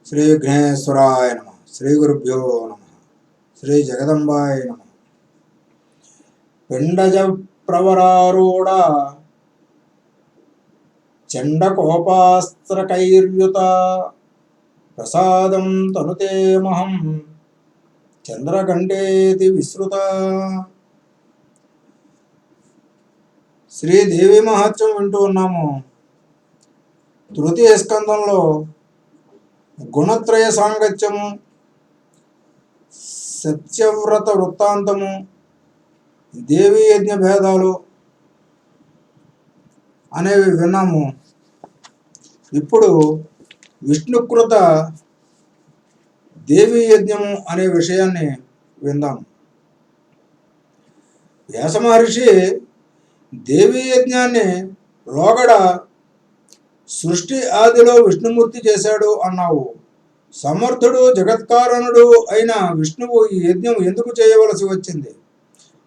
శ్రీ విఘ్నేశ్వరాయ నమ. శ్రీ గురుభ్యో నమ. శ్రీ జగదంబాయ నమ. పిండజ ప్రవరారూఢ చండకోపాస్త్రకైర్యుత ప్రసాదం తనుతే మహం చంద్రకంఠేతి విశ్రుత. శ్రీదేవి మహత్యం వింటూ ఉన్నాము. తృతీయ స్కందంలో గుణత్రయ సాంగత్యము, సత్యవ్రత వృత్తాంతము, దేవీ యజ్ఞ భేదాలు అనేవి విన్నాము. ఇప్పుడు విష్ణుకృత దేవీ యజ్ఞము అనే విషయాన్ని విందాం. వ్యాస మహర్షి దేవీ యజ్ఞాన్ని లోగడ సృష్టి ఆదిలో విష్ణుమూర్తి చేశాడు అన్నావు. సమర్థుడు జగత్కారణుడు అయిన విష్ణువు ఈ యజ్ఞం ఎందుకు చేయవలసి వచ్చింది?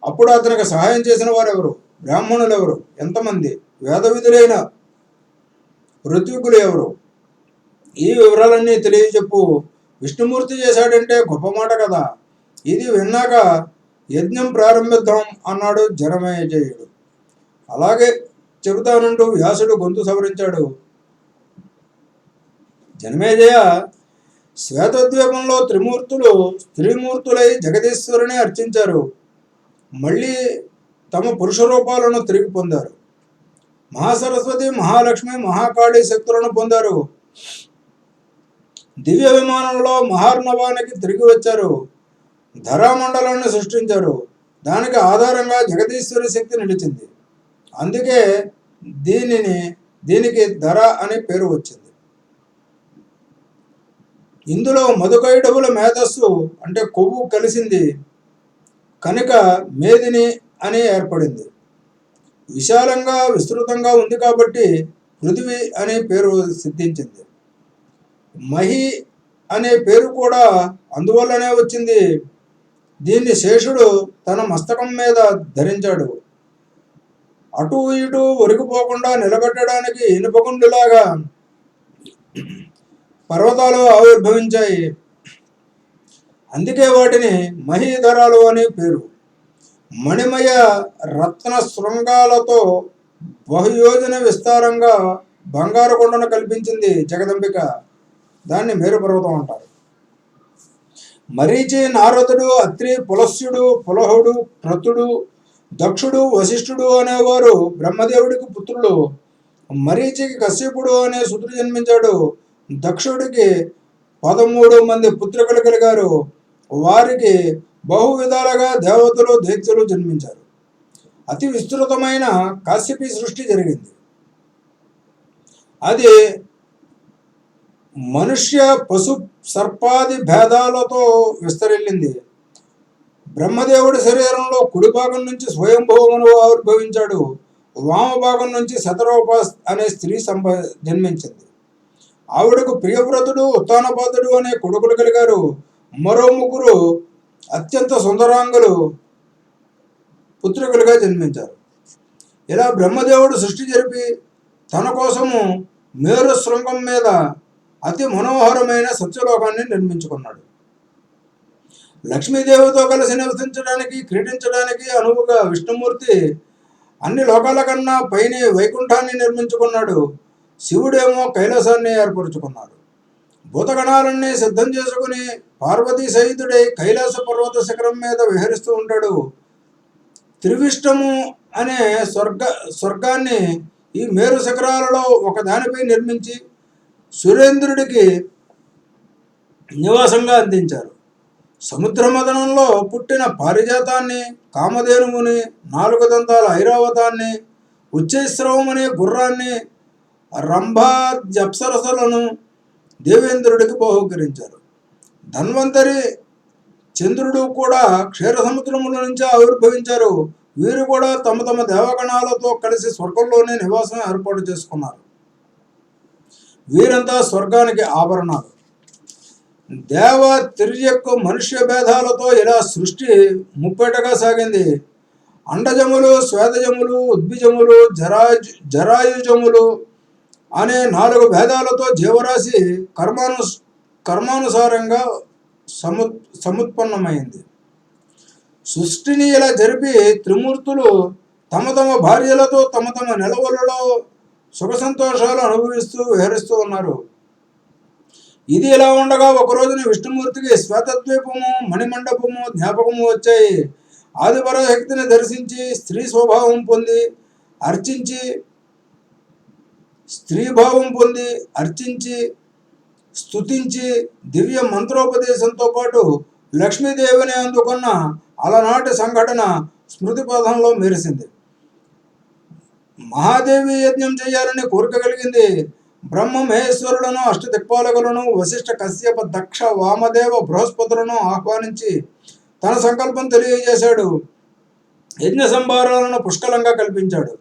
అప్పుడు అతనికి సహాయం చేసిన వారెవరు? బ్రాహ్మణులు ఎవరు? ఎంతమంది? వేద విధులైన ఋత్వికులు ఎవరు? ఈ వివరాలన్నీ తెలియజెప్పు. విష్ణుమూర్తి చేశాడంటే గొప్ప మాట కదా. ఇది విన్నాక యజ్ఞం ప్రారంభిద్దాం అన్నాడు జనమేజయుడు. అలాగే చెబుతానంటూ వ్యాసుడు గొంతు సవరించాడు. జనమేజయ, శ్వేతద్వీపంలో త్రిమూర్తులు స్త్రీమూర్తులై జగదీశ్వరుని అర్చించారు. మళ్ళీ తమ పురుష రూపాలను తిరిగి పొందారు. మహాసరస్వతి, మహాలక్ష్మి, మహాకాళి శక్తులను పొందారు. దివ్య విమానంలో మహార్ణవానికి తిరిగి వచ్చారు. ధరామండలాన్ని సృష్టించారు. దానికి ఆధారంగా జగదీశ్వరి శక్తి నిలిచింది. అందుకే దీనికి ధర అనే పేరు వచ్చింది. ఇందులో మధుకైటవుల మేధస్సు అంటే కొవ్వు కలిసింది కనుక మేదిని అని ఏర్పడింది. విశాలంగా విస్తృతంగా ఉంది కాబట్టి పృథివీ అనే పేరు సిద్ధించింది. మహి అనే పేరు కూడా అందువల్లనే వచ్చింది. దీన్ని శేషుడు తన మస్తకం మీద ధరించాడు. అటు ఇటు ఒరిగిపోకుండా నిలబెట్టడానికి ఇనుపగుండులాగా పర్వతాలు ఆవిర్భవించాయి. అందుకే వాటిని మహీధరాలు అనే పేరు. మణిమయ రత్న శృంగాలతో బహుయోజన విస్తారంగా బంగారు కొండను కల్పించింది జగదంబిక. దాన్ని మేరు పర్వతం అంటారు. మరీచి, నారదుడు, అత్రి, పులస్యుడు, పులహుడు, క్రతుడు, దక్షుడు, వశిష్ఠుడు అనేవారు బ్రహ్మదేవుడికి పుత్రులు. మరీచికి కశ్యపుడు అనే సుతుడు జన్మించాడు. దక్షుడికి 13 మంది పుత్రికలు కలిగారు. వారికి బహు విధాలుగా దేవతలు, దైత్యులు జన్మించారు. అతి విస్తృతమైన కాశ్యపి సృష్టి జరిగింది. అది మనుష్య, పశు, సర్పాది భేదాలతో విస్తరిల్లింది. బ్రహ్మదేవుడి శరీరంలో కుడి భాగం నుంచి స్వయంభూమును ఆవిర్భవించాడు. వామభాగం నుంచి శతరూప అనే స్త్రీ జన్మించింది. ఆవిడకు ప్రియవ్రతుడు, ఉత్తానపాదుడు అనే కొడుకులు కలిగారు. మరో 3 అత్యంత సుందరాంగులు పుత్రికలుగా జన్మించారు. ఇలా బ్రహ్మదేవుడు సృష్టి జరిపి తన కోసము మేరు శృంగం మీద అతి మనోహరమైన సత్యలోకాన్ని నిర్మించుకున్నాడు. లక్ష్మీదేవితో కలిసి నివసించడానికి, క్రీడించడానికి అనువుగా విష్ణుమూర్తి అన్ని లోకాల కన్నా పైన వైకుంఠాన్ని నిర్మించుకున్నాడు. శివుడేమో కైలాసాన్ని ఏర్పరచుకున్నాడు. భూతగణాలన్నీ సిద్ధం చేసుకుని పార్వతీ సహితుడై కైలాస పర్వత శిఖరం మీద విహరిస్తూ ఉంటాడు. త్రివిష్టము అనే స్వర్గాన్ని ఈ మేరు శిఖరాలలో ఒకదానిపై నిర్మించి సురేంద్రుడికి నివాసంగా అందించారు. సముద్ర మదనంలో పుట్టిన పారిజాతాన్ని, కామధేనువుని, 4 దంతాల ఐరావతాన్ని, ఉచ్చైశ్రవం అనే గుర్రాన్ని, రంభాద్యప్సరసలను దేవేంద్రుడికి బహుకరించారు. ధన్వంతరి, చంద్రుడు కూడా క్షీర సముద్రముల నుంచి ఆవిర్భవించారు. వీరు కూడా తమ తమ దేవగణాలతో కలిసి స్వర్గంలోనే నివాసం ఏర్పాటు చేసుకున్నారు. వీరంతా స్వర్గానికి ఆభరణాలు. దేవ, తిర్యక్కు, మనుష్య భేదాలతో ఇలా సృష్టి ముప్పేటగా సాగింది. అండజములు, శ్వేతజములు, ఉద్భిజములు, జరాయుజములు అనే 4 భేదాలతో జీవరాశి కర్మానుసారంగా సముత్పన్నమైంది. సృష్టిని ఇలా జరిపి త్రిమూర్తులు తమ తమ భార్యలతో తమ తమ నిలవలలో సుఖ సంతోషాలు అనుభవిస్తూ విహరిస్తూ ఉన్నారు. ఇది ఇలా ఉండగా ఒక రోజున విష్ణుమూర్తికి శ్వేతద్వీపము, మణిమండపము జ్ఞాపకము వచ్చాయి. ఆదిపరాశక్తిని దర్శించి స్త్రీభావం పొంది అర్చించి స్తుతించి దివ్య మంత్రోపదేశంతో పాటు లక్ష్మీదేవిని అందుకున్న అలనాటి సంఘటన స్మృతి పథంలో మెరిసింది. మహాదేవి యజ్ఞం చేయాలని కోరిక కలిగింది. బ్రహ్మ మహేశ్వరులను, అష్టదిక్పాలకులను, వశిష్ఠ, కశ్యప, దక్ష, వామదేవ, బృహస్పతులను ఆహ్వానించి తన సంకల్పం తెలియజేశాడు. యజ్ఞ సంభారాలను పుష్కలంగా కల్పించాడు.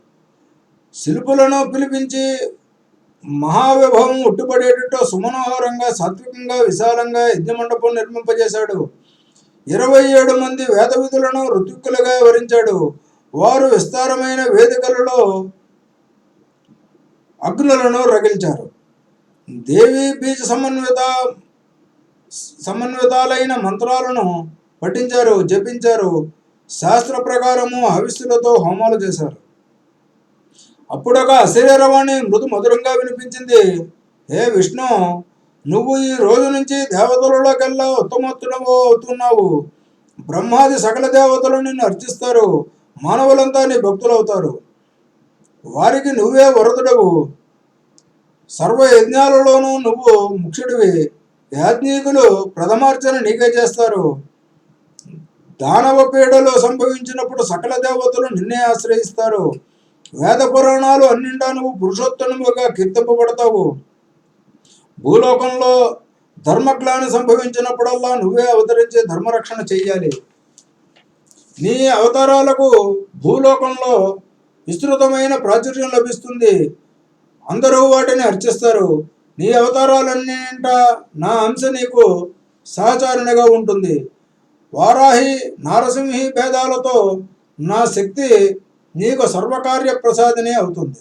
శిల్పులను పిలిపించి మహావిభవం ఉట్టుపడేటట్టు సుమనోహరంగా, సాత్వికంగా, విశాలంగా యజ్ఞమండపం నిర్మింపజేశాడు. 27 మంది వేద విధులను ఋత్విక్కులుగా వివరించాడు. వారు విస్తారమైన వేదికలలో అగ్నులను రగిల్చారు. దేవి బీజ సమన్వితాలైన మంత్రాలను పఠించారు, జపించారు. శాస్త్ర ప్రకారము హవిస్సులతో హోమాలు చేశారు. అప్పుడొక అశరీరవాణి మృదు మధురంగా వినిపించింది. హే విష్ణు, నువ్వు ఈ రోజు నుంచి దేవతలలోకెల్లా ఉత్తమోత్తముడు అవుతున్నావు. బ్రహ్మాది సకల దేవతలు నిన్ను అర్చిస్తారు. మానవులంతా నీ భక్తులవుతారు. వారికి నువ్వే వరదుడవు. సర్వ యజ్ఞాలలోనూ నువ్వు ముఖ్యుడివి. యాజ్ఞికులు ప్రథమార్చన నీకే చేస్తారు. దానవ పీడలు సంభవించినప్పుడు సకల దేవతలు నిన్నే ఆశ్రయిస్తారు. వేద పురాణాలు అన్నింటా నువ్వు పురుషోత్తముగా కీర్తింపబడతావు. భూలోకంలో ధర్మగ్లాని సంభవించినప్పుడల్లా నువ్వే అవతరించి ధర్మరక్షణ చెయ్యాలి. నీ అవతారాలకు భూలోకంలో విస్తృతమైన ప్రాచుర్యం లభిస్తుంది. అందరూ వాటిని అర్చిస్తారు. నీ అవతారాలన్నింటా నా అంశ నీకు సహచారిణిగా ఉంటుంది. వారాహి, నారసింహి భేదాలతో నా శక్తి నీకు సర్వకార్య ప్రసాదిని అవుతుంది.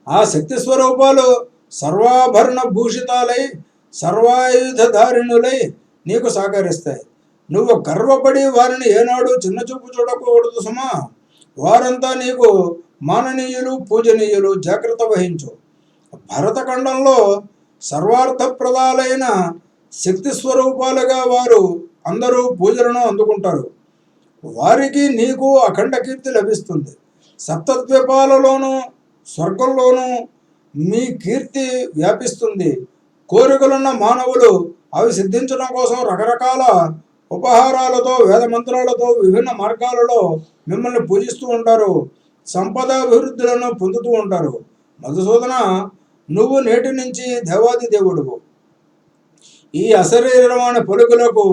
ఆ శక్తి స్వరూపాలు సర్వాభరణ భూషితాలై సర్వాయుధధారిణులై నీకు సహకరిస్తాయి. నువ్వు గర్వపడి వారిని ఏనాడు చిన్నచూపు చూడకూడదు సుమా. వారంతా నీకు మాననీయులు, పూజనీయులు. జాగ్రత్త వహించు. భరతఖండంలో సర్వార్థప్రదాలైన శక్తి స్వరూపాలుగా వారు అందరూ పూజలను అందుకుంటారు. వారికి నీకు అఖండ కీర్తి లభిస్తుంది. సప్తద్వీపాలలోనూ స్వర్గంలోనూ మీ కీర్తి వ్యాపిస్తుంది. కోరికలున్న మానవులు అవి సిద్ధించడం కోసం రకరకాల ఉపహారాలతో, వేద మంత్రాలతో, విభిన్న మార్గాలలో మిమ్మల్ని పూజిస్తూ ఉంటారు. సంపదాభివృద్ధులను పొందుతూ ఉంటారు. మధుసూదన, నువ్వు నేటి నుంచి దేవాది దేవుడువు. ఈ అశరీరమైన పలుకులకు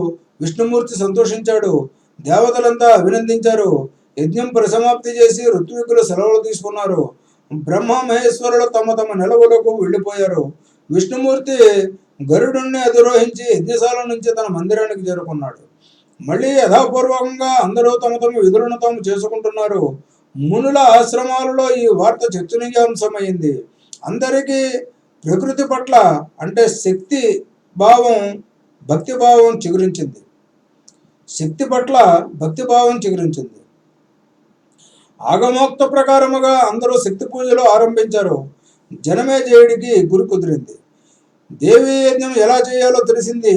విష్ణుమూర్తి సంతోషించాడు. దేవతలంతా అభినందించారు. యజ్ఞం పరిసమాప్తి చేసి ఋత్వికులు సెలవులు తీసుకున్నారు. బ్రహ్మ మహేశ్వరులు తమ తమ నిలవులకు వెళ్ళిపోయారు. విష్ణుమూర్తి గరుడుణ్ణి అధిరోహించి యజ్ఞశాల నుంచి తన మందిరానికి చేరుకున్నాడు. మళ్ళీ యథాపూర్వకంగా అందరూ తమ తమ విధులను తాము చేసుకుంటున్నారు. మునుల ఆశ్రమాలలో ఈ వార్త చర్చనీయాంశమైంది. అందరికీ ప్రకృతి పట్ల అంటే శక్తి భావం, భక్తిభావం చిగురించింది. ఆగమోక్త ప్రకారముగా అందరూ శక్తి పూజలు ఆరంభించారు. జనమేజయుడికి గురి కుదిరింది. దేవీ యజ్ఞం ఎలా చేయాలో తెలిసింది.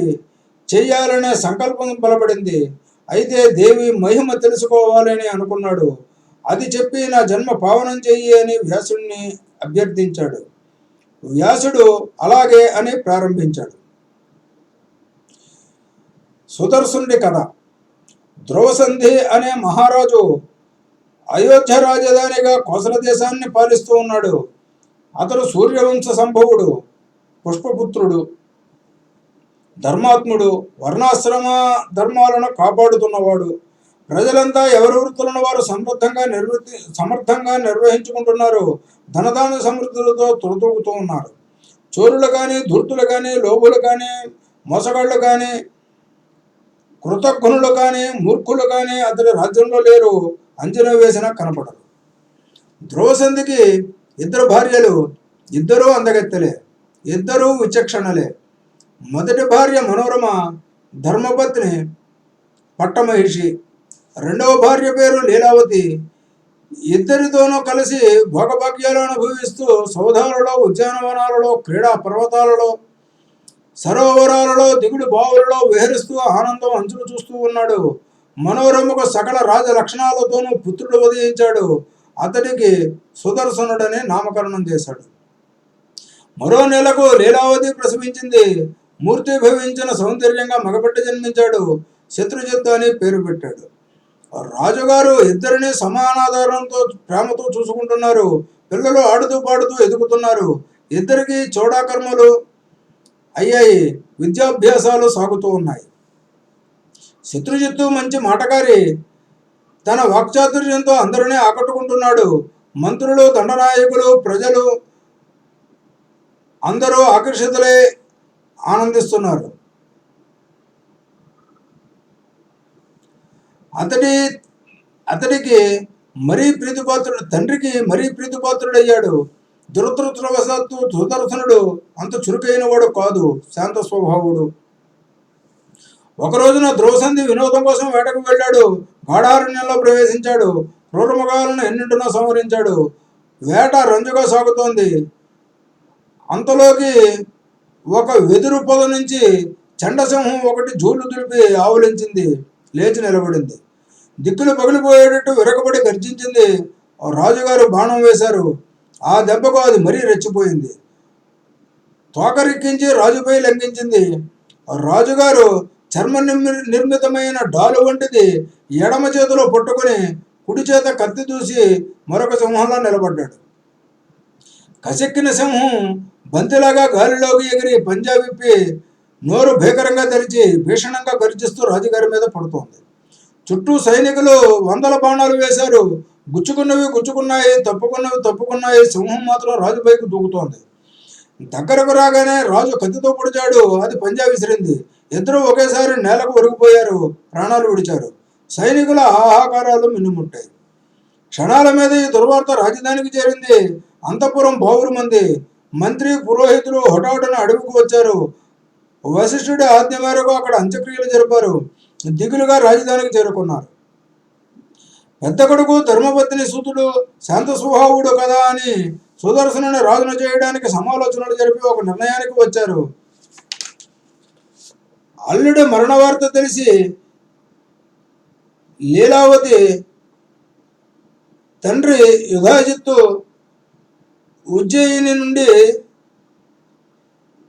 చెయ్యాలనే సంకల్పం బలపడింది. అయితే దేవి మహిమ తెలుసుకోవాలని అనుకున్నాడు. అది చెప్పి నా జన్మ పావనం చెయ్యి అని వ్యాసుడిని అభ్యర్థించాడు. వ్యాసుడు అలాగే అని ప్రారంభించాడు. సుదర్శనుడి కథ. ధ్రువసంధి అనే మహారాజు అయోధ్య రాజధానిగా కోసల దేశాన్ని పాలిస్తూ ఉన్నాడు. అతడు సూర్యవంశ సంభవుడు, పుష్పపుత్రుడు, ధర్మాత్ముడు, వర్ణాశ్రమ ధర్మాలను కాపాడుతున్నవాడు. ప్రజలంతా ఎవరి వృత్తులను వారు సమర్థంగా నిర్వహించుకుంటున్నారు. ధనదాన సమృద్ధులతో తులతూగుతూ ఉన్నారు. చోరులు కానీ, ధూర్తులు కానీ, లోభులు కానీ, మోసగాళ్ళు కానీ, కృతజ్ఞులు కానీ, మూర్ఖులు కానీ అతడి రాజ్యంలో లేరు. అంచనా వేసినా కనపడరు. ధ్రువసంధికి 2 భార్యలు. 2 అందగత్తెలే, 2 విచక్షణలే. మొదటి భార్య మనోరమ ధర్మపత్ని పట్టమహిషి, రెండవ భార్య పేరు లీలావతి. ఇద్దరితోనూ కలిసి భోగభాగ్యాలు అనుభవిస్తూ సౌధాలలో, ఉద్యానవనాలలో, క్రీడా పర్వతాలలో, సరోవరాలలో, దిగుడు బావులలో విహరిస్తూ ఆనందం అంచులు చూస్తూ ఉన్నాడు. మనోరమకు సకల రాజ లక్షణాలతోనూ పుత్రుడు ఉదయించాడు. అతడికి సుదర్శనుడని నామకరణం చేశాడు. మరో నెలకు లీలావతి ప్రసవించింది. మూర్తి భవించిన సౌందర్యంగా మగబిడ్డ జన్మించాడు. శత్రుజిత్తు అని పేరు పెట్టాడు. రాజుగారు ఇద్దరిని సమానాధారంతో ప్రేమతో చూసుకుంటున్నారు. పిల్లలు ఆడుతూ పాడుతూ ఎదుగుతున్నారు. ఇద్దరికి చౌడాకర్మలు అయ్యాయి. విద్యాభ్యాసాలు సాగుతూ ఉన్నాయి. శత్రుజిత్తు మంచి మాటకారి. తన వాక్చాతుర్యంతో అందరినీ ఆకట్టుకుంటున్నాడు. మంత్రులు, దండనాయకులు, ప్రజలు అందరూ ఆకర్షితులై ఆనందిస్తున్నారు. అతడికి మరీ ప్రీతిపాత్రుడు, తండ్రికి మరీ ప్రీతిపాత్రుడయ్యాడు. దురదృష్టవశాత్తు సుదర్శనుడు అంత చురుకైన వాడు కాదు, శాంత స్వభావుడు. ఒక రోజున ధ్రువసంధి వినోదం కోసం వేటకు వెళ్ళాడు. గాఢారణ్యంలో ప్రవేశించాడు. క్రూరమృగాలను ఎన్నింటినో సంహరించాడు. వేట రంజుగా సాగుతోంది. అంతలోకి ఒక వెదురు పొద నుంచి చండసింహం ఒకటి జూలు దులిపి ఆవులించింది. లేచి నిలబడింది. దిక్కులు పగిలిపోయేటట్టు విరగబడి గర్జించింది. రాజుగారు బాణం వేశారు. ఆ దెబ్బకు అది మరీ రెచ్చిపోయింది. తోకరెక్కించి రాజుపై లంఘించింది. రాజుగారు చర్మ నిర్మితమైన డాలు వంటిది ఎడమ చేతిలో పట్టుకుని కుడి చేత కత్తి దూసి మరొక సింహంలో నిలబడ్డాడు. కసెక్కిన సింహం బంతిలాగా గాలిలోకి ఎగిరి పంజా విప్పి నోరు భీకరంగా తెరిచి భీషణంగా గర్జిస్తూ రాజుగారి మీద పడుతోంది. చుట్టూ సైనికులు వందల బాణాలు వేశారు. గుచ్చుకున్నవి గుచ్చుకున్నాయి, తప్పుకున్నవి తప్పుకున్నాయి. సింహం మాత్రం రాజుపైకి దూకుతోంది. దగ్గరకు రాగానే రాజు కత్తితో పొడిచాడు. అది పంజా విసిరింది. ఇద్దరు ఒకేసారి నేలకు ఒరిగిపోయారు. ప్రాణాలు విడిచారు. సైనికుల ఆహాకారాలు మిన్నుముట్టాయి. క్షణాల మీద ఈ దుర్వార్త రాజధానికి చేరింది. అంతఃపురం బావురు మంది. మంత్రి, పురోహితులు హఠాటున అడవికి వచ్చారు. వశిష్ఠుడి ఆజ్ఞ మేరకు అక్కడ అంత్యక్రియలు జరిపారు. దిగులుగా రాజధానికి చేరుకున్నారు. పెద్ద కొడుకు ధర్మపత్ని సూతుడు శాంత స్వభావుడు కదా అని సుదర్శనుని రాజును చేయడానికి సమాలోచనలు జరిపి ఒక నిర్ణయానికి వచ్చారు. అల్లుడి మరణ వార్త తెలిసి లీలావతి తండ్రి యుధాజిత్తు ఉజ్జయిని నుండి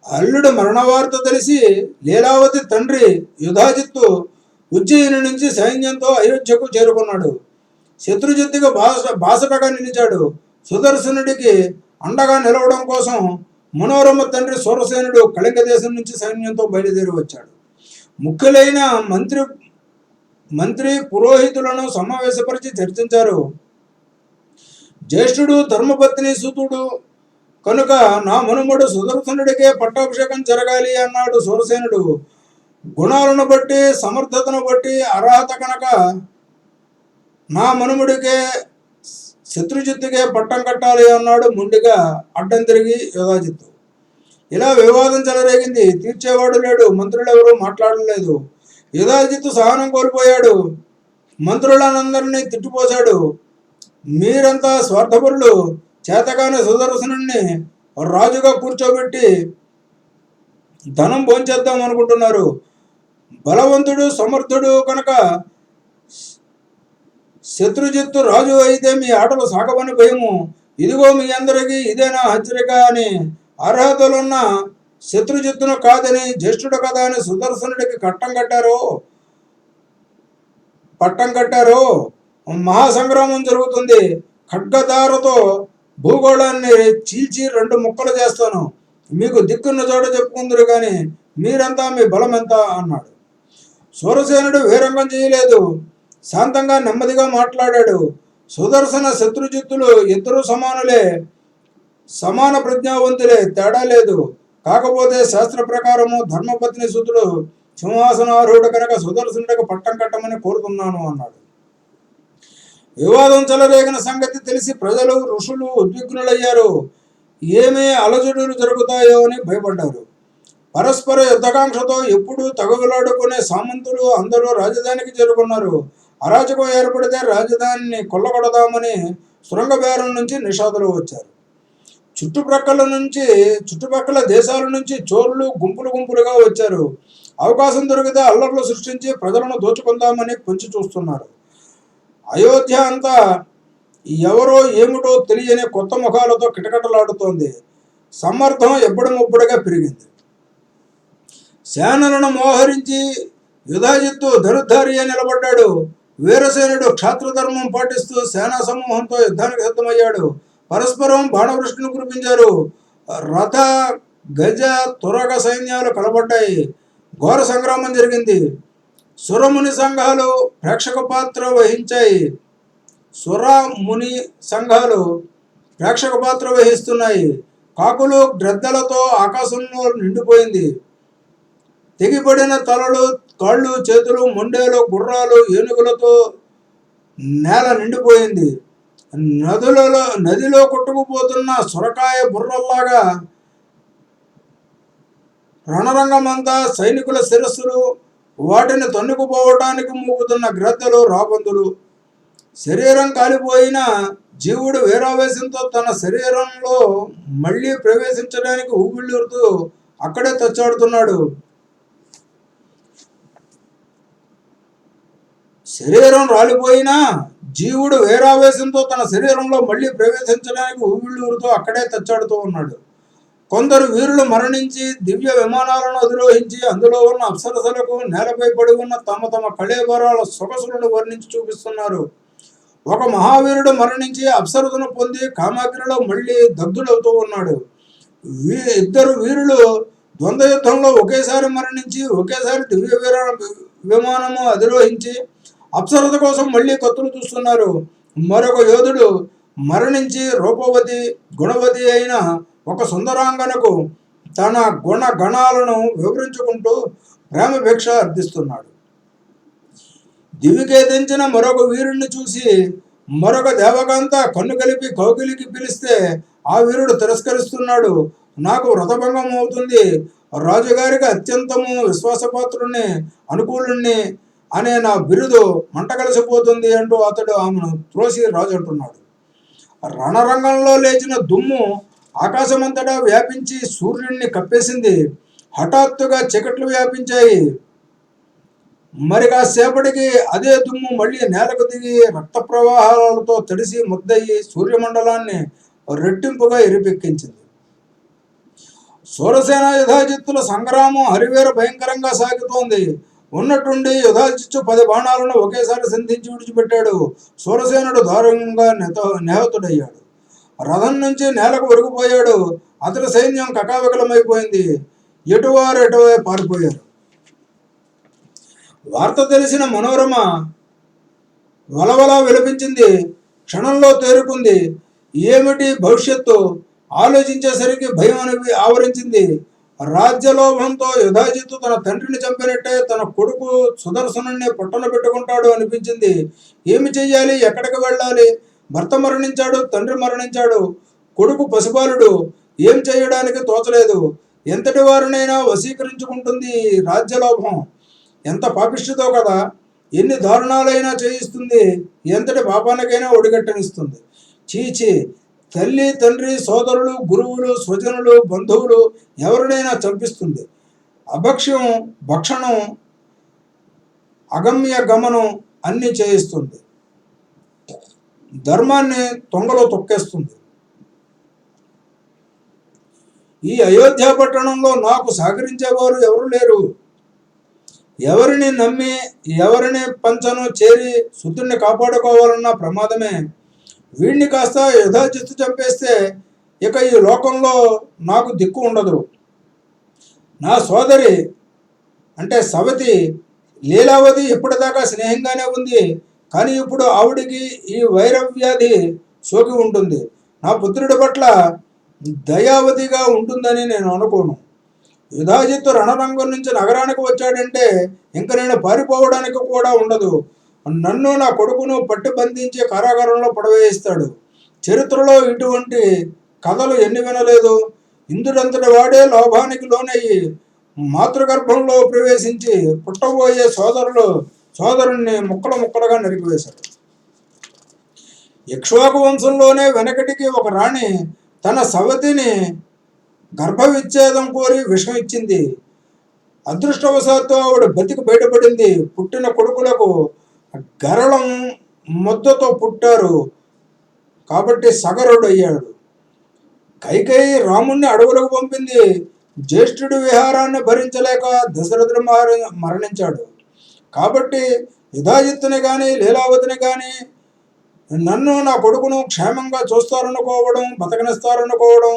అల్లుడి మరణ వార్త తెలిసి లీలావతి తండ్రి యుధాజిత్తు ఉజ్జయిని నుంచి సైన్యంతో అయోధ్యకు చేరుకున్నాడు. శత్రుజిత్తుగా బాసటగా నిలిచాడు. సుదర్శనుడికి అండగా నిలవడం కోసం మనోరమ తండ్రి సూరసేనుడు కళింగ దేశం నుంచి సైన్యంతో బయలుదేరి వచ్చాడు. ముఖ్యులైన మంత్రి పురోహితులను సమావేశపరిచి చర్చించారు. జ్యేష్ఠుడు ధర్మపత్ని సూతుడు కనుక నా మనుమడు సుదర్శనుడికే పట్టాభిషేకం జరగాలి అన్నాడు సూరసేనుడు. గుణాలను బట్టి, సమర్థతను బట్టి అర్హత కనుక నా మనుమడికే శత్రుజిత్తుకే పట్టం కట్టాలి అన్నాడు మొండిగా అడ్డం తిరిగి యుధాజిత్తు. ఇలా వివాదం చెలరేగింది. తీర్చేవాడు లేడు. మంత్రులెవరూ మాట్లాడలేదు. యుధాజిత్తు సహనం కోల్పోయాడు. మంత్రులనందరినీ తిట్టిపోశాడు. మీరంతా స్వార్థపరులు. చేతగానే సుదర్శనుణ్ణి రాజుగా కూర్చోబెట్టి ధనం భోంచేద్దాం అనుకుంటున్నారు. బలవంతుడు, సమర్థుడు కనుక శత్రుజిత్తు రాజు అయితే మీ ఆటలు సాగవని భయము. ఇదిగో మీ అందరికీ ఇదేనా హెచ్చరిక అని అర్హతలున్న శత్రుజిత్తును కాదని, జ్యేష్ఠుడు కదా అని సుదర్శనుడికి పట్టం కట్టారో మహాసంగ్రామం జరుగుతుంది. ఖడ్గదారతో భూగోళాన్ని చీల్చి 2 ముక్కలు చేస్తాను. మీకు దిక్కున్న చోట చెప్పుకుందరు కానీ మీరంతా మీ బలం ఎంత అన్నాడు. సూరసేనుడు వీరంగం చేయలేదు. శాంతంగా నెమ్మదిగా మాట్లాడాడు. సుదర్శన శత్రుజిత్తులు ఇద్దరు సమానులే, సమాన ప్రజ్ఞావంతులే, తేడా లేదు. కాకపోతే శాస్త్ర ప్రకారము ధర్మపత్ని సూతుడు సింహాసనారూఢ కనుక సుదర్శనుడికి పట్టం కట్టమని కోరుతున్నాను అన్నాడు. వివాదం చెలరేగిన సంగతి తెలిసి ప్రజలు, ఋషులు ఉద్విగ్నులయ్యారు. ఏమీ అలజడులు జరుగుతాయో అని భయపడ్డారు. పరస్పర యుద్ధకాంక్షతో ఎప్పుడూ తగులాడుకునే సామంతులు అందరూ రాజధానికి చేరుకున్నారు. అరాచకం ఏర్పడితే రాజధానిని కొల్లగొడదామని సురంగ బేరం నుంచి నిషాదులు వచ్చారు. చుట్టుపక్కల దేశాల నుంచి చోరులు గుంపులుగా వచ్చారు. అవకాశం దొరికితే అల్లర్లు సృష్టించి ప్రజలను దోచుకుందామని పొంచి చూస్తున్నారు. అయోధ్య అంతా ఎవరో ఏమిటో తెలియని కొత్త ముఖాలతో కిటకిటలాడుతోంది. సమ్మర్దం ఎబ్బడిముబ్బడిగా పెరిగింది. సేనలను మోహరించి యుధాజిత్తు ధనుర్ధారిగా నిలబడ్డాడు. వీరసేనుడు క్షాత్రధర్మం పాటిస్తూ సేనా సమూహంతో యుద్ధానికి సిద్ధమయ్యాడు. పరస్పరం బాణవృష్టిని కురిపించారు. రథ గజ తురగ సైన్యాలు కలబడ్డాయి. ఘోర సంగ్రామం జరిగింది. సురముని సంఘాలు ప్రేక్షక పాత్ర వహిస్తున్నాయి. కాకులు గ్రద్దలతో ఆకాశంలో నిండిపోయింది. తెగిపడిన తలలు, కాళ్ళు, చేతులు, మొండేలు, గుర్రాలు, ఏనుగులతో నేల నిండిపోయింది. నదిలో కొట్టుకుపోతున్న సొరకాయ బుర్రల్లాగా రణరంగమంతా సైనికుల శిరస్సులు, వాటిని తన్నుకుపోవటానికి మూగుతున్న గ్రద్దలు, రాబందులు. శరీరం కాలిపోయిన జీవుడు వీరావేశంతో తన శరీరంలో మళ్ళీ ప్రవేశించడానికి ఊపిళ్ళూరుతూ అక్కడే తచ్చాడుతున్నాడు. శరీరం రాలిపోయినా జీవుడు వీరావేశంతో తన శరీరంలో మళ్ళీ ప్రవేశించడానికి ఊపిళ్ళూరుతూ అక్కడే తచ్చాడుతూ ఉన్నాడు. కొందరు వీరులు మరణించి దివ్య విమానాలను అధిరోహించి అందులో ఉన్న అప్సరసలకు నేలపై పడి ఉన్న తమ కళేబరాల సొగసులను వర్ణించి చూపిస్తున్నారు. ఒక మహావీరుడు మరణించి అప్సరసను పొంది కామాగ్రిలో మళ్ళీ దగ్ధుడవుతూ ఉన్నాడు. ఇద్దరు వీరులు ద్వంద్వ యుద్ధంలో ఒకేసారి మరణించి ఒకేసారి దివ్య విమానము అధిరోహించి అప్సరస కోసం మళ్ళీ కత్తులు చూస్తున్నారు. మరొక యోధుడు మరణించి రూపవతి గుణవతి అయిన ఒక సుందరాంగనకు తన గుణగణాలను వివరించుకుంటూ ప్రేమ భిక్ష అర్థిస్తున్నాడు. దివికేతించిన మరొక వీరుణ్ణి చూసి మరొక దేవకాంత కన్ను కలిపి కౌగిలికి పిలిస్తే ఆ వీరుడు తిరస్కరిస్తున్నాడు. నాకు వ్రతభంగం అవుతుంది, రాజుగారికి అత్యంతము విశ్వాసపాత్రుణ్ణి, అనుకూలుణ్ణి అనే నా బిరుదు మంట కలిసిపోతుంది అంటూ అతడు ఆమెను త్రోసి రాజు అంటున్నాడు. రణరంగంలో లేచిన దుమ్ము ఆకాశమంతటా వ్యాపించి సూర్యుడిని కప్పేసింది. హఠాత్తుగా చీకట్లు వ్యాపించాయి. మరి కాసేపటికి అదే దుమ్ము మళ్ళీ నేలకు దిగి రక్త ప్రవాహాలతో తడిసి ముద్దయి సూర్యమండలాన్ని రెట్టింపుగా ఎరిపెక్కించింది. సూరసేన యుధాజిత్తుల సంగ్రామం హరివేర భయంకరంగా సాగుతోంది. ఉన్నట్టుండి యుధాజిత్తు 10 బాణాలను ఒకేసారి సంధించి విడిచిపెట్టాడు. సూరసేనుడు దారుణంగా నిహతుడయ్యాడు. రథం నుంచి నేలకు ఒరిగిపోయాడు. అతడి సైన్యం కకావికలమైపోయింది. ఎటువే పారిపోయారు. వార్త తెలిసిన మనోరమ వలవలా విలపించింది. క్షణంలో తేరుకుంది. ఏమిటి భవిష్యత్తు ఆలోచించేసరికి భయం ఆవరించింది. రాజ్యలోభంతో యుధాజిత్తు తన తండ్రిని చంపినట్టే తన కొడుకు సుదర్శనుణ్ణి పొట్టన పెట్టుకుంటాడు అనిపించింది. ఏమి చెయ్యాలి, ఎక్కడికి వెళ్ళాలి? భర్త మరణించాడు, తండ్రి మరణించాడు, కొడుకు పసిబాలుడు. ఏం చేయడానికి తోచలేదు. ఎంతటి వారినైనా వశీకరించుకుంటుంది రాజ్యలోభం. ఎంత పాపిష్టితో కదా, ఎన్ని దారుణాలైనా చేయిస్తుంది, ఎంతటి పాపానికైనా ఒడిగట్టనిస్తుంది. చీచి, తల్లి, తండ్రి, సోదరులు, గురువులు, స్వజనులు, బంధువులు ఎవరినైనా చంపిస్తుంది. అభక్ష్యం, భక్షణం, అగమ్య గమనం అన్నీ చేయిస్తుంది. ధర్మాన్ని తొంగలో తొక్కేస్తుంది. ఈ అయోధ్య పట్టణంలో నాకు సహకరించేవారు ఎవరు లేరు. ఎవరిని నమ్మి ఎవరిని పంచను చేరి శుద్ధుడిని కాపాడుకోవాలన్న ప్రమాదమే. వీడిని కాస్త యుధాజిత్తు చంపేస్తే ఇక ఈ లోకంలో నాకు దిక్కు ఉండదు. నా సోదరి అంటే సవతి లీలావతి ఇప్పటిదాకా స్నేహంగానే ఉంది. కానీ ఇప్పుడు ఆవిడికి ఈ వైరవ్యాధి సోకి ఉంటుంది. నా పుత్రుడి పట్ల దయావతిగా ఉంటుందని నేను అనుకోను. యుధాజిత్తు రణరంగం నుంచి నగరానికి వచ్చాడంటే ఇంక నేను పారిపోవడానికి కూడా ఉండదు. నన్ను, నా కొడుకును పట్టి బంధించి కారాగారంలో పడవేయిస్తాడు. చరిత్రలో ఇటువంటి కథలు ఎన్ని వినలేదు. ఇంద్రుడంతటి వాడే లోభానికి లోనయ్యి మాతృగర్భంలో ప్రవేశించి పుట్టబోయే సోదరుణ్ణి ముక్కలు ముక్కలుగా నరికివేశాడు. ఇక్ష్వాకు వంశంలోనే వెనకటికి ఒక రాణి తన సవతిని గర్భవిచ్ఛేదం కోరి విషం ఇచ్చింది. అదృష్టవశాత్తు ఆవిడ బతికి బయటపడింది. పుట్టిన కొడుకులకు గరళం ముద్దతో పుట్టారు కాబట్టి సగరుడు అయ్యాడు. కైకేయి రాముణ్ణి అడవులకు పంపింది. జ్యేష్ఠుడి విహారాన్ని భరించలేక దశరథుడు మరణించాడు. కాబట్టి యుధాజిత్తుని కానీ లీలావతిని కానీ నన్ను నా కొడుకును క్షేమంగా చూస్తారనుకోవడం, బతకనిస్తారనుకోవడం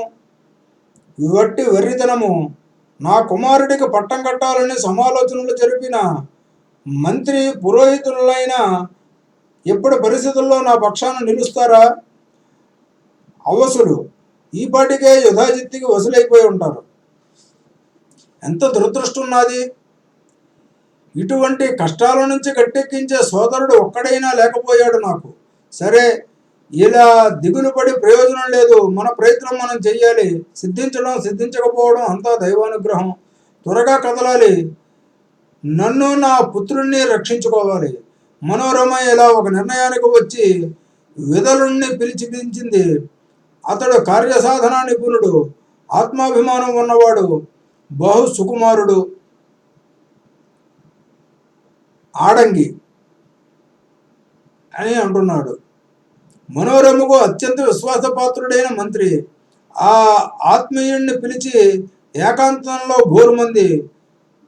ఇవట్టి వెర్రితనము. నా కుమారుడికి పట్టం కట్టాలని సమాలోచనలు జరిపిన మంత్రి పురోహితులైన ఎప్పుడు పరిస్థితుల్లో నా పక్షాన నిలుస్తారా? అవసులు ఈపాటికే యుధాజిత్తుకి వసులైపోయి ఉంటారు. ఎంత దురదృష్టం! ఇటువంటి కష్టాల నుంచి గట్టెక్కించే సోదరుడు ఒక్కడైనా లేకపోయాడు నాకు. సరే, ఇలా దిగులు పడి ప్రయోజనం లేదు. మన ప్రయత్నం మనం చెయ్యాలి. సిద్ధించడం సిద్ధించకపోవడం అంతా దైవానుగ్రహం. త్వరగా కదలాలి. నన్ను నా పుత్రుణ్ణి రక్షించుకోవాలి. మనోరమ ఇలా ఒక నిర్ణయానికి వచ్చి విదలుణ్ణి పిలిచింది. అతడు కార్యసాధన నిపుణుడు, ఆత్మాభిమానం ఉన్నవాడు, బహు సుకుమారుడు, ఆడంగి అని అంటున్నాడు. మనోరమకు అత్యంత విశ్వాసపాత్రుడైన మంత్రి ఆ ఆత్మీయుణ్ణి పిలిచి ఏకాంతంలో బోరుమంది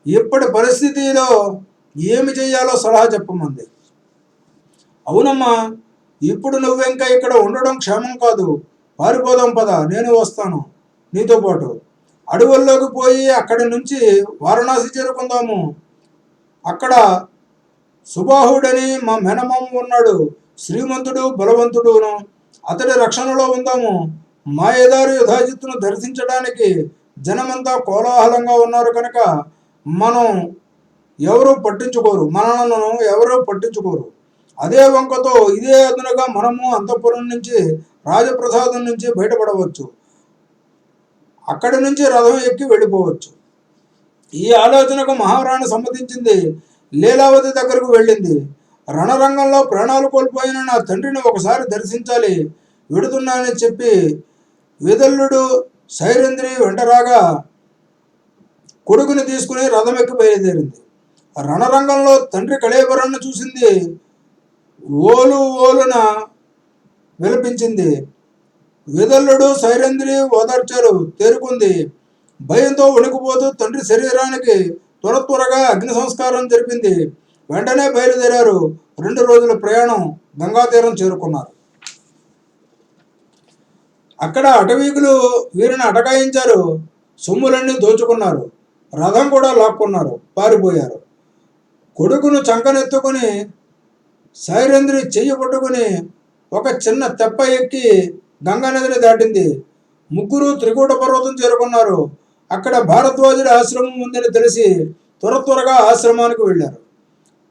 ఇప్పటి పరిస్థితిలో ఏమి చేయాలో సలహా చెప్పమంది. అవునమ్మా, ఇప్పుడు నువ్వింకా ఇక్కడ ఉండడం క్షేమం కాదు. పారిపోదాం పద, నేను వస్తాను నీతో పాటు. అడవుల్లోకి పోయి అక్కడి నుంచి వారణాసి చేరుకుందాము. అక్కడ సుబాహుడని మా మేనమామ ఉన్నాడు. శ్రీమంతుడు, బలవంతుడును. అతడి రక్షణలో ఉందాము. మాయదారి యుధాజిత్తును దర్శించడానికి జనమంతా కోలాహలంగా ఉన్నారు కనుక మనల్ని ఎవరూ పట్టించుకోరు. అదే వంకతో ఇదే అదునుగా మనము అంతఃపురం నుంచి రాజప్రసాదం నుంచి బయటపడవచ్చు. అక్కడి నుంచి రథం ఎక్కి వెళ్ళిపోవచ్చు. ఈ ఆలోచనకు మహారాణి సమ్మతించింది. లీలావతి దగ్గరకు వెళ్ళింది. రణరంగంలో ప్రాణాలు కోల్పోయిన నా తండ్రిని ఒకసారి దర్శించాలి, వెడుతున్నానని చెప్పి విదల్లుడు సైరంధ్రి వెంటరాగా కొడుకుని తీసుకుని రథం ఎక్కి బయలుదేరింది. రణరంగంలో తండ్రి కళేబరాన్ని చూసింది. ఓలున విలపించింది. విదల్లుడు సైరంధ్రి ఓదార్చారు. తేరుకుంది. భయంతో వణికిపోతూ తండ్రి శరీరానికి త్వరగా అగ్ని సంస్కారం జరిపింది. వెంటనే బయలుదేరారు. 2 రోజుల ప్రయాణం. గంగా తీరం చేరుకున్నారు. అక్కడ అటవీకులు వీరిని అటకాయించారు. సొమ్ములన్నీ దోచుకున్నారు. రథం కూడా లాక్కున్నారు. పారిపోయారు. కొడుకును చంకనెత్తుకుని సైరంధ్రి చెయ్యి పట్టుకుని ఒక చిన్న తెప్ప ఎక్కి గంగా నదిని దాటింది. ముగ్గురు త్రికూట పర్వతం చేరుకున్నారు. అక్కడ భారద్వాజుడి ఆశ్రమం ఉందని తెలిసి త్వరగా ఆశ్రమానికి వెళ్ళారు.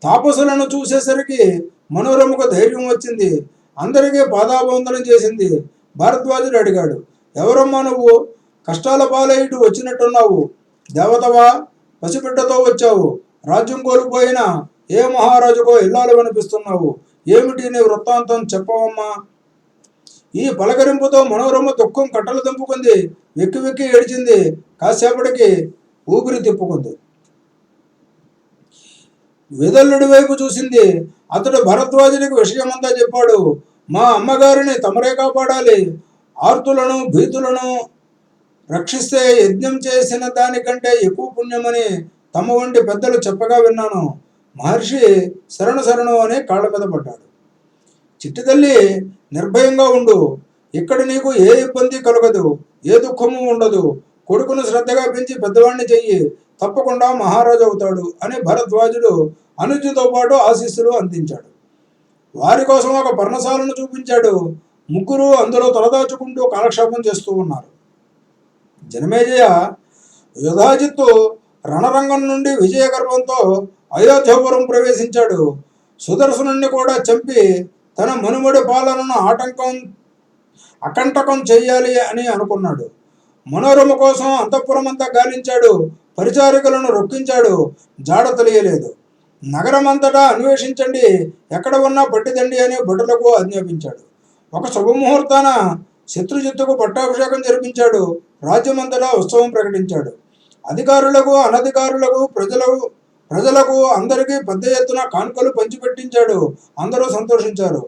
తాపసులను చూసేసరికి మనోరమకు ధైర్యం వచ్చింది. అందరికీ పాదాబంధనం చేసింది. భారద్వాజుడు అడిగాడు, ఎవరమ్మా నువ్వు? కష్టాల పాలైటు వచ్చినట్టున్నావు. దేవతవా? పసిబిడ్డతో వచ్చావు. రాజ్యం కోల్పోయినా ఏ మహారాజుకో ఇల్లాలు వినిపిస్తున్నావు. ఏమిటి నీ వృత్తాంతం చెప్పవమ్మా? ఈ పలకరింపుతో మనోరమ దుఃఖం కట్టలు దింపుకుంది. వెక్కి ఏడిచింది. కాసేపటికి ఊపిరి తిప్పుకుంది. విదల్లుడి వైపు చూసింది. అతడు భరద్వాజుడికి విషయమంతా చెప్పాడు. మా అమ్మగారిని తమరే కాపాడాలి. ఆర్తులను భీతులను రక్షిస్తే యజ్ఞం చేసిన దానికంటే ఎక్కువ పుణ్యమని తమ వంటి పెద్దలు చెప్పగా విన్నాను. మహర్షి శరణు అని కాళ్ళ మీద పడ్డాడు. చిట్టి తల్లి, నిర్భయంగా ఉండు. ఇక్కడ నీకు ఏ ఇబ్బంది కలగదు, ఏ దుఃఖము ఉండదు. కొడుకును శ్రద్ధగా పెంచి పెద్దవాణ్ణి చెయ్యి, తప్పకుండా మహారాజు అవుతాడు అని భరద్వాజుడు అనుజుతో పాటు ఆశీస్సులు అందించాడు. వారి కోసం ఒక పర్ణశాలను చూపించాడు. ముగ్గురు అందులో తలదాచుకుంటూ కాలక్షేపం చేస్తూ ఉన్నారు. జనమేజయ యుధాజిత్తు రణరంగం నుండి విజయగర్వంతో అయోధ్యపురం ప్రవేశించాడు. సుదర్శనుణ్ణి కూడా చంపి తన మనుమడి పాలనను అకంటకం చెయ్యాలి అని అనుకున్నాడు. మనోరమ కోసం అంతఃపురం అంతా గాలించాడు. పరిచారికలను రొక్కించాడు. జాడ తెలియలేదు. నగరమంతటా అన్వేషించండి, ఎక్కడ ఉన్నా పట్టిదండి అని భటులకు ఆజ్ఞాపించాడు. ఒక శుభముహూర్తాన శత్రుజిత్తుకు పట్టాభిషేకం జరిపించాడు. రాజ్యమంతటా ఉత్సవం ప్రకటించాడు. అధికారులకు అనధికారులకు ప్రజలకు అందరికీ పెద్ద ఎత్తున కానుకలు పంచిపెట్టించాడు. అందరూ సంతోషించారు.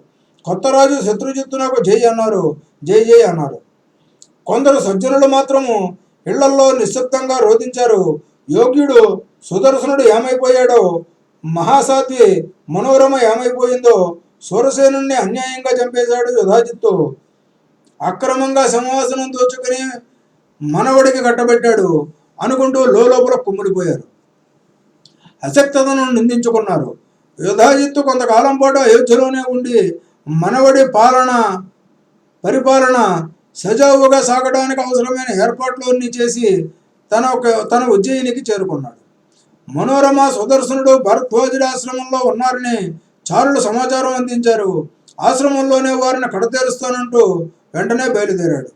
కొత్త రాజు శత్రుజిత్తునకు జై అన్నారు, జై జై అన్నారు. కొందరు సజ్జనులు మాత్రము ఇళ్లల్లో నిశ్శబ్దంగా రోధించారు. యోగ్యుడు సుదర్శనుడు ఏమైపోయాడో, మహాసాధ్వి మనోరమ ఏమైపోయిందో, సూరసేనుణ్ణి అన్యాయంగా చంపేశాడు యుధాజిత్తు, అక్రమంగా సింహాసనం దోచుకుని మనవడికి కట్టబెట్టాడు అనుకుంటూ లోపల కుమ్ముడిపోయారు. అశక్తతను నిందించుకున్నారు. యుధాజిత్తు కొంతకాలం పాటు అయోధ్యలోనే ఉండి మనవడి పరిపాలన సజావుగా సాగడానికి అవసరమైన ఏర్పాట్లన్నీ చేసి తన ఉజ్జయినికి చేరుకున్నాడు. మనోరమ సుదర్శనుడు భరద్వాజుడి ఆశ్రమంలో ఉన్నారని చారులు సమాచారం అందించారు. ఆశ్రమంలోనే వారిని కడతేరుస్తానంటూ వెంటనే బయలుదేరాడు.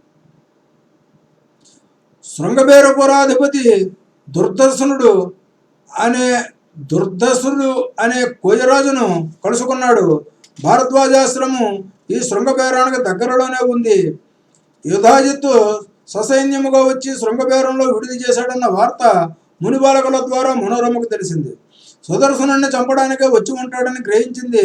శృంగబేరపురాధిపతి దుర్దర్శనుడు అనే కోయరాజును కలుసుకున్నాడు. భారద్వాజాశ్రమం ఈ శృంగబేరానికి దగ్గరలోనే ఉంది. యుధాజిత్తు ససైన్యముగా వచ్చి శృంగబేరంలో విడిది చేశాడన్న వార్త మునిబాలకుల ద్వారా మనోరమకు తెలిసింది. సుదర్శనుణ్ణి చంపడానికే వచ్చి ఉంటాడని గ్రహించింది.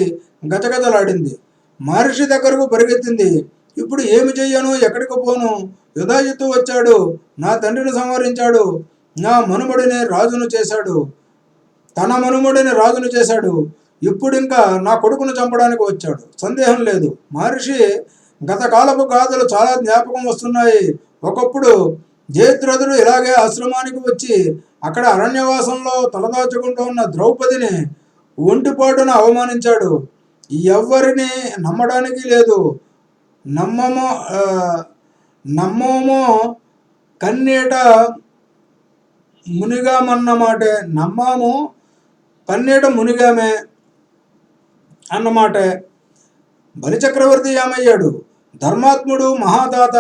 గజగజలాడింది. మహర్షి దగ్గరకు పరిగెత్తింది. ఇప్పుడు ఏమి చెయ్యను, ఎక్కడికి పోను? యుధాజిత్తు వచ్చాడు, నా తండ్రిని సంహరించాడు, నా మనుమడిని రాజును చేశాడు, తన మనుమడిని రాజును చేశాడు. ఇప్పుడు ఇంకా నా కొడుకును చంపడానికి వచ్చాడు. సందేహం లేదు. మహర్షి గతకాలపు గాథలు చాలా జ్ఞాపకం వస్తున్నాయి. ఒకప్పుడు జయద్రథుడు ఇలాగే ఆశ్రమానికి వచ్చి అక్కడ అరణ్యవాసంలో తలదాచుకుంటూ ఉన్న ద్రౌపదిని ఒంటిపాటున అవమానించాడు. ఎవ్వరిని నమ్మడానికి లేదు. నమ్మమో కన్నీట మునిగామన్నమాటే, నమ్మాము కన్నీట మునిగామే అన్నమాటే. బలిచక్రవర్తి ఏమయ్యాడు? ధర్మాత్ముడు, మహాదాత,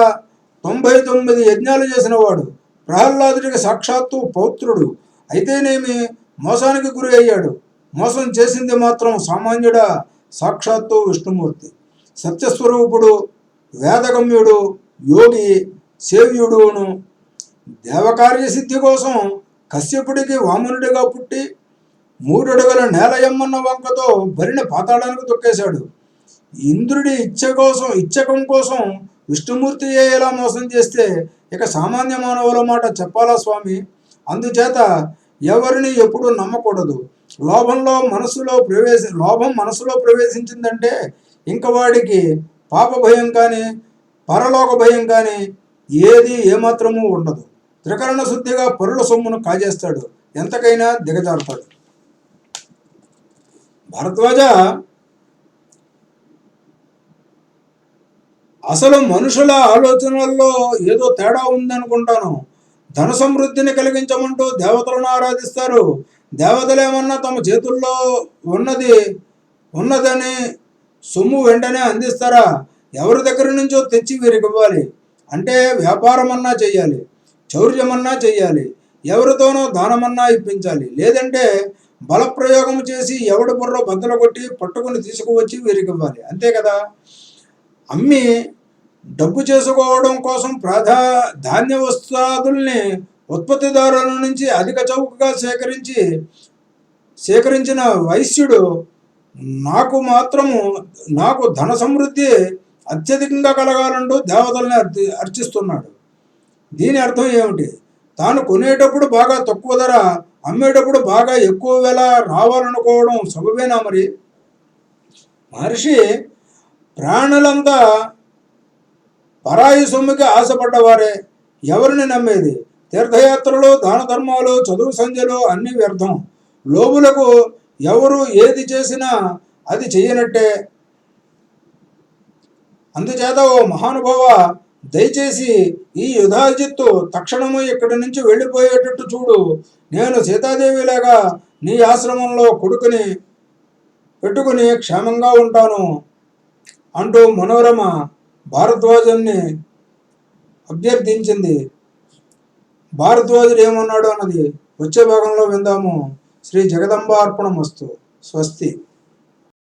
99 యజ్ఞాలు చేసినవాడు, ప్రహ్లాదుడికి సాక్షాత్తు పౌత్రుడు. అయితేనేమి మోసానికి గురి అయ్యాడు. మోసం చేసింది మాత్రం సామాన్యుడా, సాక్షాత్తు విష్ణుమూర్తి. సత్యస్వరూపుడు, వేదగమ్యుడు, యోగి, సేవ్యుడును. దేవకార్యసిద్ధి కోసం కశ్యపుడికి వామనుడిగా పుట్టి 3 అడుగుల నేలయమ్మన్న వంకతో బరిని పాతాళానికి తొక్కేశాడు. ఇంద్రుడి ఇచ్చకం కోసం విష్ణుమూర్తి ఎలా మోసం చేస్తే ఇక సామాన్య మానవుల మాట చెప్పాలా స్వామి? అందుచేత ఎవరిని ఎప్పుడూ నమ్మకూడదు. లోభం మనసులో ప్రవేశించిందంటే ఇంక వాడికి పాప భయం కానీ పరలోక భయం కానీ ఏది ఏమాత్రమూ ఉండదు. త్రికరణ శుద్ధిగా పరుల సొమ్మును కాజేస్తాడు, ఎంతకైనా దిగజారుతాడు. భరద్వాజ, అసలు మనుషుల ఆలోచనల్లో ఏదో తేడా ఉందనుకుంటాను. ధన సమృద్ధిని కలిగించమంటూ దేవతలను ఆరాధిస్తారు. దేవతలేమన్నా తమ చేతుల్లో ఉన్నదని సొమ్ము వెంటనే అందిస్తారా? ఎవరి దగ్గర నుంచో తెచ్చి వీరికి ఇవ్వాలి. అంటే వ్యాపారమన్నా చెయ్యాలి, చౌర్యమన్నా చెయ్యాలి, ఎవరితోనో దానమన్నా ఇప్పించాలి. లేదంటే బలప్రయోగం చేసి ఎవడి బుర్ర బద్దలు కొట్టి పట్టుకుని తీసుకువచ్చి వీరికి ఇవ్వాలి. అంతే కదా. అమ్మి డబ్బు చేసుకోవడం కోసం ధాన్య వస్తువుల్ని ఉత్పత్తిదారుల నుంచి అధిక చౌకగా సేకరించిన వైశ్యుడు నాకు ధన సమృద్ధి అత్యధికంగా కలగాలంటూ దేవతల్ని అర్చిస్తున్నాడు. దీని అర్థం ఏమిటి? తాను కొనేటప్పుడు బాగా తక్కువ ధర, అమ్మేటప్పుడు బాగా ఎక్కువ వెల రావాలనుకోవడం సబబేనా మరి? మహర్షి ప్రాణులంతా పరాయి సొమ్ముకి ఆశపడ్డవారే. ఎవరిని నమ్మేది? తీర్థయాత్రలు, దాన ధర్మాలు, చదువు సంధ్యలు అన్నీ వ్యర్థం. లోబులకు ఎవరు ఏది చేసినా అది చెయ్యనట్టే. అందుచేత ఓ మహానుభావ, దయచేసి ఈ యుధాజిత్తు తక్షణము ఇక్కడి నుంచి వెళ్ళిపోయేటట్టు చూడు. నేను సీతాదేవిలాగా నీ ఆశ్రమంలో కొడుకుని పెట్టుకుని క్షేమంగా ఉంటాను అంటూ మనోరమ భారద్వాజుని అభ్యర్థించింది. భారద్వాజుడు ఏమన్నాడు అన్నది వచ్చే భాగంలో విందాము. శ్రీ జగదంబార్పణమస్తు. స్వస్తి.